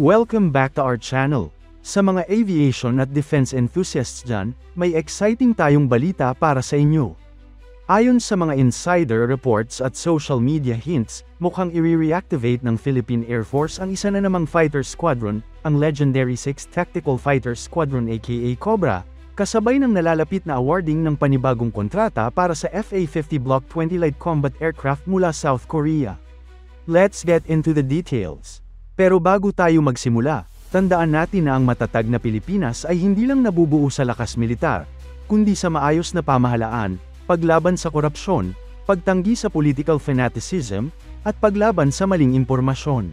Welcome back to our channel. Sa mga aviation at defense enthusiasts dyan, may exciting tayong balita para sa inyo. Ayon sa mga insider reports at social media hints, mukhang i-reactivate ng Philippine Air Force ang isa na namang fighter squadron, ang legendary 6th Tactical Fighter Squadron aka Cobra, kasabay ng nalalapit na awarding ng panibagong kontrata para sa FA-50 Block 20 light combat aircraft mula South Korea. Let's get into the details. Pero bago tayo magsimula, tandaan natin na ang matatag na Pilipinas ay hindi lang nabubuo sa lakas militar, kundi sa maayos na pamahalaan, paglaban sa korupsyon, pagtanggi sa political fanaticism, at paglaban sa maling impormasyon.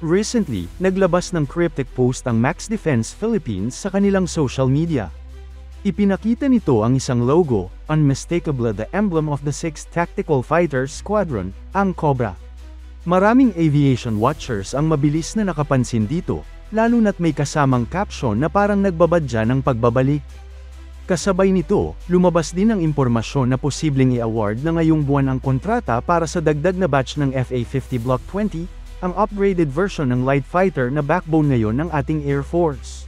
Recently, naglabas ng cryptic post ang Max Defense Philippines sa kanilang social media. Ipinakita nito ang isang logo, unmistakable the emblem of the 6th Tactical Fighter Squadron, ang Cobra. Maraming aviation watchers ang mabilis na nakapansin dito, lalo na't may kasamang caption na parang nagbabadya ng pagbabalik. Kasabay nito, lumabas din ang impormasyon na posibleng i-award na ngayong buwan ang kontrata para sa dagdag na batch ng FA-50 Block 20, ang upgraded version ng light fighter na backbone ngayon ng ating Air Force.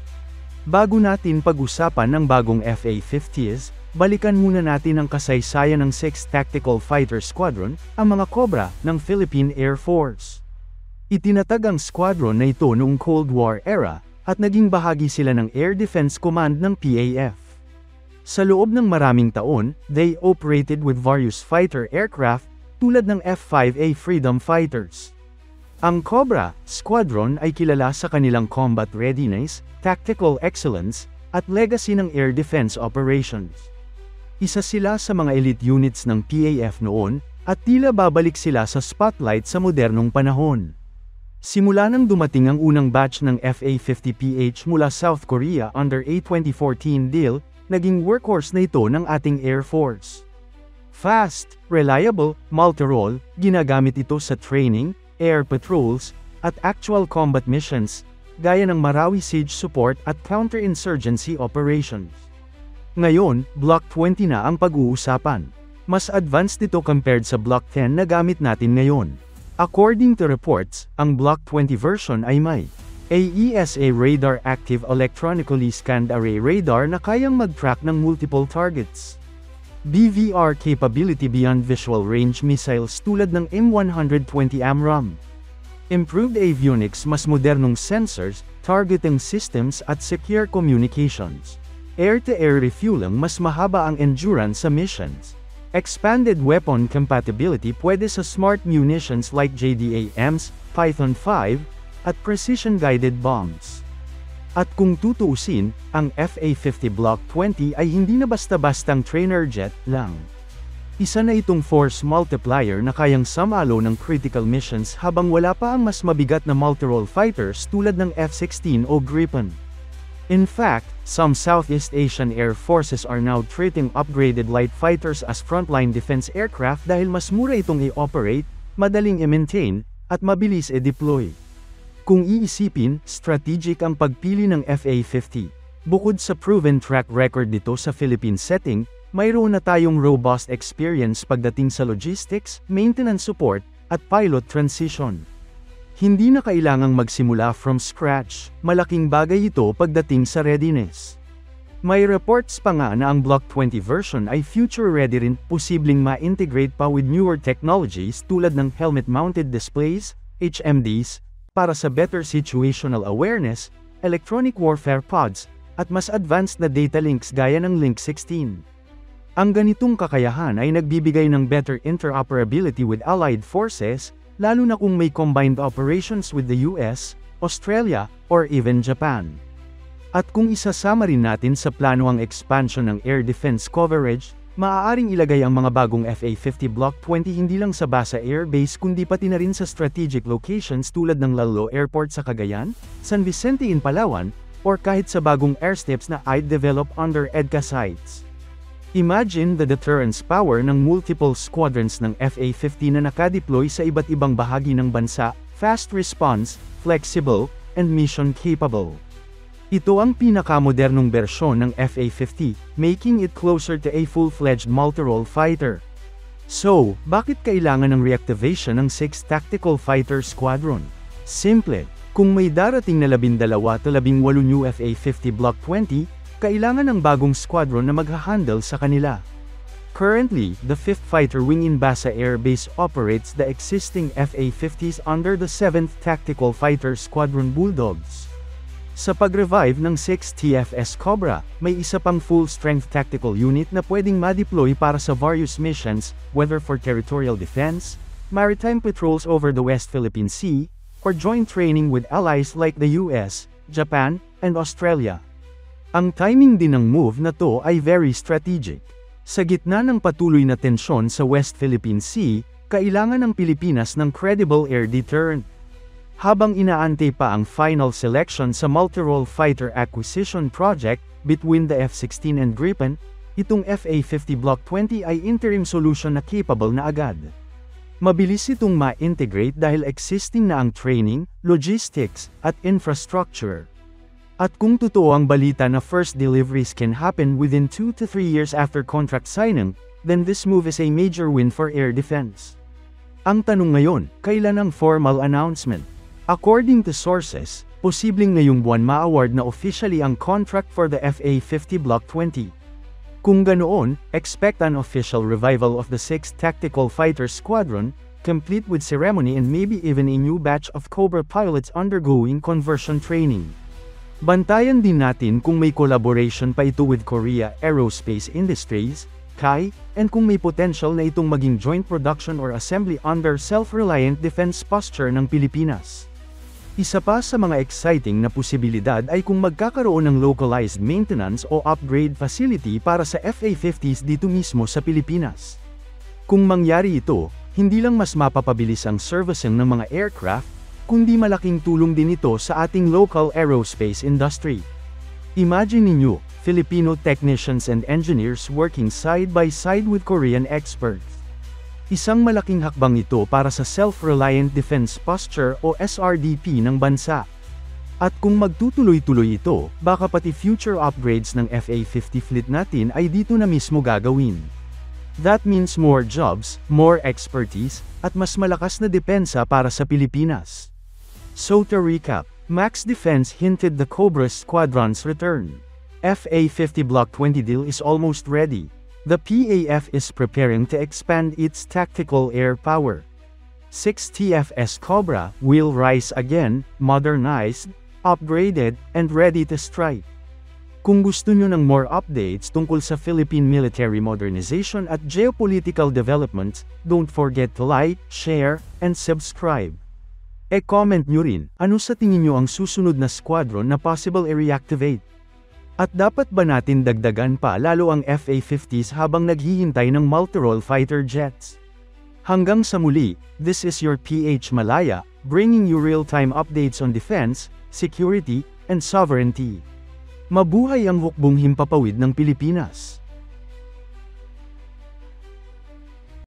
Bago natin pag-usapan ng bagong FA-50s, balikan muna natin ang kasaysayan ng 6th Tactical Fighter Squadron, ang mga Cobra ng Philippine Air Force. Itinatag ang squadron na ito noong Cold War era, at naging bahagi sila ng Air Defense Command ng PAF. Sa loob ng maraming taon, they operated with various fighter aircraft, tulad ng F-5A Freedom Fighters. Ang Cobra Squadron ay kilala sa kanilang combat readiness, tactical excellence, at legacy ng air defense operations. Isa sila sa mga elite units ng PAF noon, at tila babalik sila sa spotlight sa modernong panahon. Simula nang dumating ang unang batch ng FA-50PH mula South Korea under a 2014 deal, naging workhorse na ito ng ating Air Force. Fast, reliable, multi-role, ginagamit ito sa training, air patrols, at actual combat missions, gaya ng Marawi siege support at counterinsurgency operations. Ngayon, Block 20 na ang pag-uusapan. Mas advanced ito compared sa Block 10 na gamit natin ngayon. According to reports, ang Block 20 version ay may AESA radar active electronically scanned array radar na kayang mag-track ng multiple targets. BVR capability beyond visual range missiles tulad ng M120 AMRAAM. Improved avionics, mas modernong sensors, targeting systems at secure communications. Air-to-air refueling, mas mahaba ang endurance sa missions. Expanded weapon compatibility, pwede sa smart munitions like JDAMs, Python 5, at precision-guided bombs. At kung tutuusin, ang FA-50 Block 20 ay hindi na basta-bastang trainer jet lang. Isa na itong force multiplier na kayang sumalo ng critical missions habang wala pa ang mas mabigat na multi-role fighters tulad ng F-16 o Gripen. In fact, some Southeast Asian air forces are now treating upgraded light fighters as frontline defense aircraft dahil mas mura itong i-operate, madaling i-maintain, at mabilis i-deploy. Kung iisipin, strategic ang pagpili ng FA-50. Bukod sa proven track record nito sa Philippine setting, mayroon na tayong robust experience pagdating sa logistics, maintenance support, at pilot transition. Hindi na kailangang magsimula from scratch, malaking bagay ito pagdating sa readiness. May reports pa nga na ang Block 20 version ay future-ready rin, posibleng ma-integrate pa with newer technologies tulad ng helmet-mounted displays, HMDs, para sa better situational awareness, electronic warfare pods, at mas advanced na data links gaya ng Link 16. Ang ganitong kakayahan ay nagbibigay ng better interoperability with allied forces, lalo na kung may combined operations with the US, Australia, or even Japan. At kung isasama rin natin sa plano ang expansion ng air defense coverage, maaaring ilagay ang mga bagong FA-50 Block 20 hindi lang sa Basa Air Base kundi pati na rin sa strategic locations tulad ng Lalo Airport sa Cagayan, San Vicente in Palawan, or kahit sa bagong airstrips na i-develop under EDCA sites. Imagine the deterrence power ng multiple squadrons ng FA-50 na nakadeploy sa iba't ibang bahagi ng bansa, fast response, flexible, and mission capable. Ito ang pinakamodernong bersyon ng FA-50, making it closer to a full-fledged multi-role fighter. So, bakit kailangan ng reactivation ng 6th Tactical Fighter Squadron? Simple. Kung may darating na 12-18 new FA-50 Block 20, kailangan ng bagong squadron na maghahandle sa kanila. Currently, the 5th Fighter Wing in Basa Air Base operates the existing FA-50s under the 7th Tactical Fighter Squadron Bulldogs. Sa pag-revive ng 6th TFS Cobra, may isa pang full-strength tactical unit na pwedeng ma-deploy para sa various missions, whether for territorial defense, maritime patrols over the West Philippine Sea, or joint training with allies like the US, Japan, and Australia. Ang timing din ng move na to ay very strategic. Sa gitna ng patuloy na tensyon sa West Philippine Sea, kailangan ng Pilipinas ng credible air deterrent. Habang inaantay pa ang final selection sa multi-role fighter acquisition project between the F-16 and Gripen, itong FA-50 Block 20 ay interim solution na capable na agad. Mabilis itong ma-integrate dahil existing na ang training, logistics, at infrastructure. At kung totoo ang balita na first deliveries can happen within 2 to 3 years after contract signing, then this move is a major win for air defense. Ang tanong ngayon, kailan ang formal announcement? According to sources, posibleng ngayong buwan ma-award na officially ang contract for the FA-50 Block 20. Kung ganoon, expect an official revival of the 6th Tactical Fighter Squadron, complete with ceremony and maybe even a new batch of Cobra pilots undergoing conversion training. Bantayan din natin kung may collaboration pa ito with Korea Aerospace Industries, KAI, and kung may potential na itong maging joint production or assembly under self-reliant defense posture ng Pilipinas. Isa pa sa mga exciting na posibilidad ay kung magkakaroon ng localized maintenance o upgrade facility para sa FA-50s dito mismo sa Pilipinas. Kung mangyari ito, hindi lang mas mapapabilis ang servicing ng mga aircraft, kundi malaking tulong din ito sa ating local aerospace industry. Imagine ninyo, Filipino technicians and engineers working side by side with Korean experts. Isang malaking hakbang ito para sa Self-Reliant Defense Posture o SRDP ng bansa. At kung magtutuloy-tuloy ito, baka pati future upgrades ng FA-50 fleet natin ay dito na mismo gagawin. That means more jobs, more expertise, at mas malakas na depensa para sa Pilipinas. So to recap, Max Defense hinted the Cobra Squadron's return. FA-50 Block 20 deal is almost ready. The PAF is preparing to expand its tactical air power. 6 TFS Cobra will rise again, modernized, upgraded, and ready to strike. Kung gusto nyo ng more updates tungkol sa Philippine military modernization at geopolitical developments, don't forget to like, share, and subscribe. E-comment nyo rin, ano sa tingin nyo ang susunod na squadron na possible i-reactivate? At dapat ba natin dagdagan pa lalo ang FA-50s habang naghihintay ng multi-role fighter jets? Hanggang sa muli, this is your PH Malaya, bringing you real-time updates on defense, security, and sovereignty. Mabuhay ang hukbong himpapawid ng Pilipinas!